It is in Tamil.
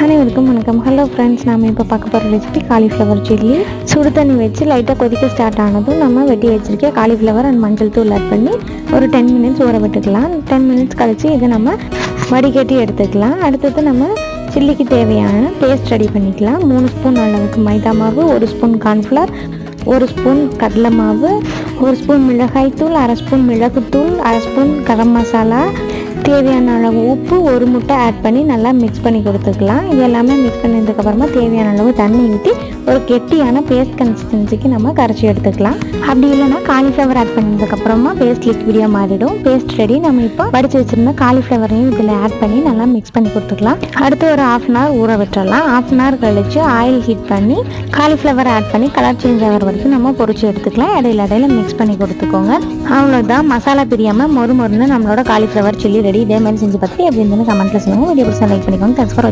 அனைவருக்கும் வணக்கம். ஹலோ ஃப்ரெண்ட்ஸ், நாம் இப்போ பார்க்க போகிற ரெசிபி காலிஃப்ளவர் சில்லி. சுடு தண்ணி வச்சு லைட்டாக கொதிக்க ஸ்டார்ட் ஆனதும் நம்ம வெட்டி வச்சிருக்க காலிஃப்ளவர் அண்ட் மஞ்சள் தூள் ஆட் பண்ணி ஒரு 10 மினிட்ஸ் ஊற விட்டுக்கலாம். 10 மினிட்ஸ் கழித்து இதை நம்ம வடிகட்டி எடுத்துக்கலாம். அடுத்தது நம்ம சில்லிக்கு தேவையான பேஸ்ட் ரெடி பண்ணிக்கலாம். 3 ஸ்பூன் அளவுக்கு மைதா மாவு, 1 ஸ்பூன் கார்ன்ஃப்ளவர், 1 ஸ்பூன் கடலை மாவு, 1 ஸ்பூன் மிளகாய்த்தூள், 1/2 ஸ்பூன் மிளகுத்தூள், 1/2 ஸ்பூன் கரம் மசாலா, தேவையான அளவு உப்பு, 1 முட்டை ஆட் பண்ணி நல்லா மிக்ஸ் பண்ணி கொடுத்துக்கலாம். இது எல்லாமே மிக்ஸ் பண்ணதுக்கப்புறமா தேவையான அளவு தண்ணி ஊற்றி ஒரு கெட்டியான பேஸ்ட் கன்சிஸ்டன்சிக்கு நம்ம கரைச்சி எடுத்துக்கலாம். அப்படி இல்லைன்னா காலிஃப்ளவர் ஆட் பண்ணதுக்கப்புறமா பேஸ்ட் லிக்விடியாக மாறிடும். Paste ready. நம்ம இப்போ வடித்து வச்சுருந்த காலிஃப்ளவரையும் இதில் ஆட் பண்ணி நல்லா மிக்ஸ் பண்ணி கொடுத்துக்கலாம். அடுத்து ஒரு 1/2 hour ஊற விட்டுறலாம். 1/2 hour கழித்து ஆயில் ஹீட் பண்ணி காலிஃப்ளவர் ஆட் பண்ணி கலர் சேஞ்ச் ஆகிற வரைக்கும் நம்ம பொரிச்சு எடுத்துக்கலாம். இடையில மிக்ஸ் பண்ணி கொடுத்துக்கோங்க. அவ்வளோதான். மசாலா பிரியாமல் மொறுன்னு நம்மளோட காலிஃப்ளவர் சில்லி ரெடி. இதே மாதிரி செஞ்சு பார்த்துட்டு எப்படி இருந்துன்னு கமெண்ட்டில் சொல்லுங்கள். வீடியோ பிடிச்சா லைக் பண்ணிக்கோங்க. தேங்க்ஸ் ஃபார் வாட்சிங்.